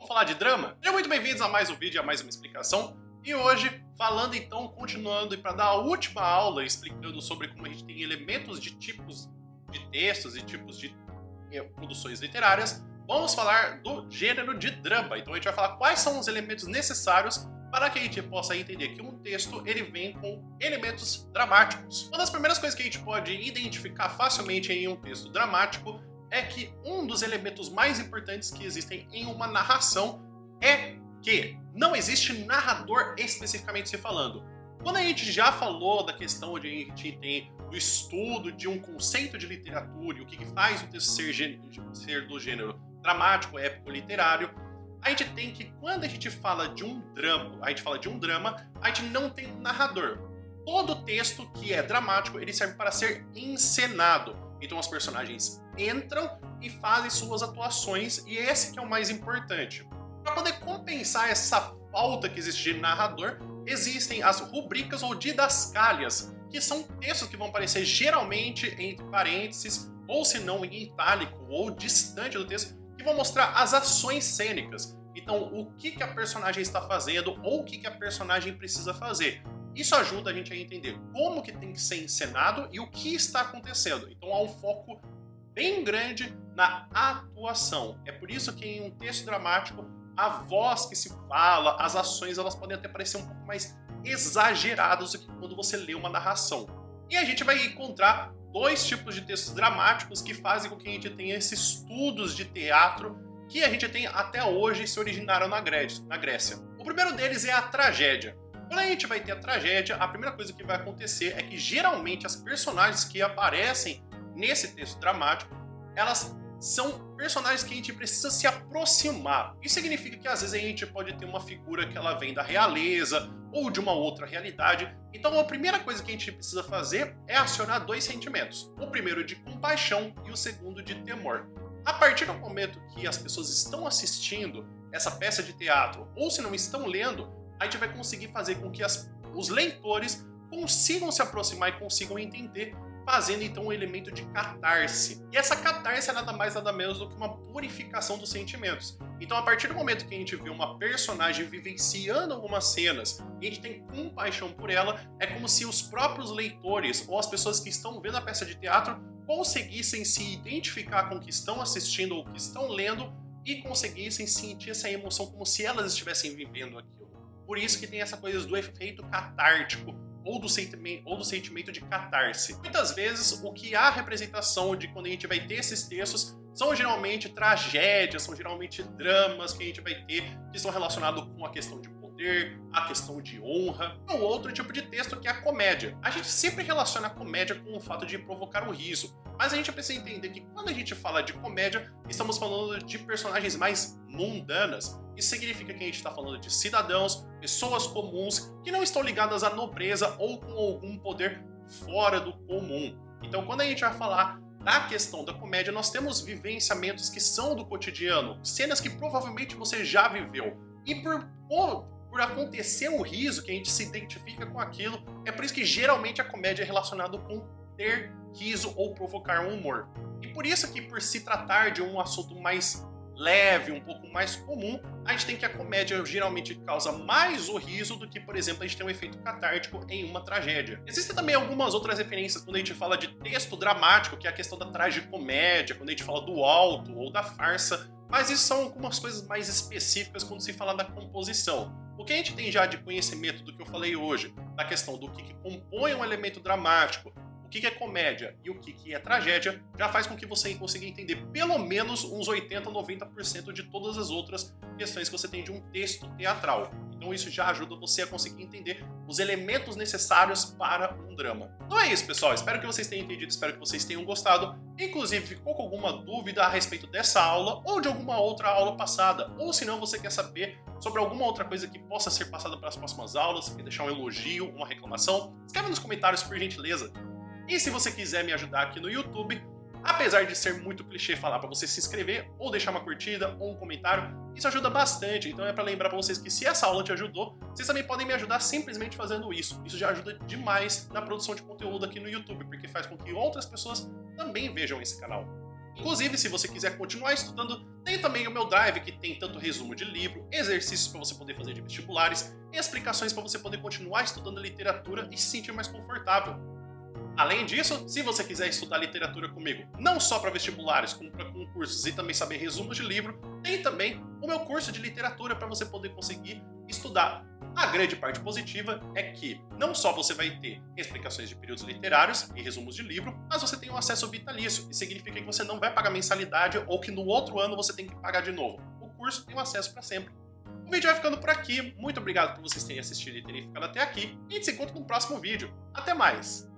Falar de drama? Sejam muito bem-vindos a mais um vídeo, a mais uma explicação. E hoje, falando então, continuando e para dar a última aula explicando sobre como a gente tem elementos de tipos de textos e tipos de produções literárias, vamos falar do gênero de drama. Então a gente vai falar quais são os elementos necessários para que a gente possa entender que um texto ele vem com elementos dramáticos. Uma das primeiras coisas que a gente pode identificar facilmente em um texto dramático é que um dos elementos mais importantes que existem em uma narração é que não existe narrador especificamente se falando. Quando a gente já falou da questão de a gente tem o estudo de um conceito de literatura e o que faz um texto ser do gênero dramático, épico, literário, a gente tem que, quando a gente fala de um drama, a gente não tem um narrador. Todo texto que é dramático, ele serve para ser encenado. Então os personagens entram e fazem suas atuações, e esse que é o mais importante. Para poder compensar essa falta que existe de narrador, existem as rubricas ou didascálias, que são textos que vão aparecer geralmente entre parênteses, ou se não em itálico ou distante do texto, que vão mostrar as ações cênicas. Então, o que a personagem está fazendo ou o que a personagem precisa fazer. Isso ajuda a gente a entender como que tem que ser encenado e o que está acontecendo. Então há um foco bem grande na atuação. É por isso que em um texto dramático, a voz que se fala, as ações, elas podem até parecer um pouco mais exageradas do que quando você lê uma narração. E a gente vai encontrar dois tipos de textos dramáticos que fazem com que a gente tenha esses estudos de teatro que a gente tem até hoje e se originaram na Grécia. O primeiro deles é a tragédia. Quando a gente vai ter a tragédia, a primeira coisa que vai acontecer é que geralmente as personagens que aparecem nesse texto dramático, elas são personagens que a gente precisa se aproximar. Isso significa que às vezes a gente pode ter uma figura que ela vem da realeza ou de uma outra realidade. Então a primeira coisa que a gente precisa fazer é acionar dois sentimentos. O primeiro de compaixão e o segundo de temor. A partir do momento que as pessoas estão assistindo essa peça de teatro ou se não estão lendo, a gente vai conseguir fazer com que os leitores consigam se aproximar e consigam entender, fazendo então um elemento de catarse. E essa catarse é nada mais nada menos do que uma purificação dos sentimentos. Então a partir do momento que a gente vê uma personagem vivenciando algumas cenas e a gente tem compaixão por ela, é como se os próprios leitores ou as pessoas que estão vendo a peça de teatro conseguissem se identificar com o que estão assistindo ou o que estão lendo e conseguissem sentir essa emoção como se elas estivessem vivendo aquilo. Por isso que tem essa coisa do efeito catártico ou do sentimento de catarse. Muitas vezes o que há representação de quando a gente vai ter esses textos são geralmente tragédias, são geralmente dramas que a gente vai ter que são relacionados com a questão de poder, a questão de honra, ou outro tipo de texto que é a comédia. A gente sempre relaciona a comédia com o fato de provocar um riso, mas a gente precisa entender que quando a gente fala de comédia, estamos falando de personagens mais mundanas. Isso significa que a gente está falando de cidadãos, pessoas comuns, que não estão ligadas à nobreza ou com algum poder fora do comum. Então quando a gente vai falar da questão da comédia, nós temos vivenciamentos que são do cotidiano, cenas que provavelmente você já viveu. E por acontecer o riso, que a gente se identifica com aquilo, é por isso que geralmente a comédia é relacionada com ter riso ou provocar um humor. E por isso que por se tratar de um assunto mais leve, um pouco mais comum, a gente tem que a comédia geralmente causa mais o riso do que, por exemplo, a gente tem um efeito catártico em uma tragédia. Existem também algumas outras referências quando a gente fala de texto dramático, que é a questão da tragicomédia, quando a gente fala do alto ou da farsa, mas isso são algumas coisas mais específicas quando se fala da composição. O que a gente tem já de conhecimento do que eu falei hoje, da questão do que compõe um elemento dramático, o que é comédia e o que é tragédia, já faz com que você consiga entender pelo menos uns 80 ou 90% de todas as outras questões que você tem de um texto teatral. Então isso já ajuda você a conseguir entender os elementos necessários para um drama. Então é isso, pessoal. Espero que vocês tenham entendido, espero que vocês tenham gostado. Inclusive, ficou com alguma dúvida a respeito dessa aula ou de alguma outra aula passada? Ou se não, você quer saber sobre alguma outra coisa que possa ser passada para as próximas aulas, quer deixar um elogio, uma reclamação? Escreve nos comentários, por gentileza. E se você quiser me ajudar aqui no YouTube, apesar de ser muito clichê falar para você se inscrever, ou deixar uma curtida, ou um comentário, isso ajuda bastante. Então é para lembrar para vocês que se essa aula te ajudou, vocês também podem me ajudar simplesmente fazendo isso. Isso já ajuda demais na produção de conteúdo aqui no YouTube, porque faz com que outras pessoas também vejam esse canal. Inclusive, se você quiser continuar estudando, tem também o meu Drive, que tem tanto resumo de livro, exercícios para você poder fazer de vestibulares e explicações para você poder continuar estudando literatura e se sentir mais confortável. Além disso, se você quiser estudar literatura comigo, não só para vestibulares, como para concursos e também saber resumos de livro, tem também o meu curso de literatura para você poder conseguir estudar. A grande parte positiva é que não só você vai ter explicações de períodos literários e resumos de livro, mas você tem um acesso vitalício, que significa que você não vai pagar mensalidade ou que no outro ano você tem que pagar de novo. O curso tem um acesso para sempre. O vídeo vai ficando por aqui, muito obrigado por vocês terem assistido e terem ficado até aqui, e a gente se encontra no próximo vídeo. Até mais!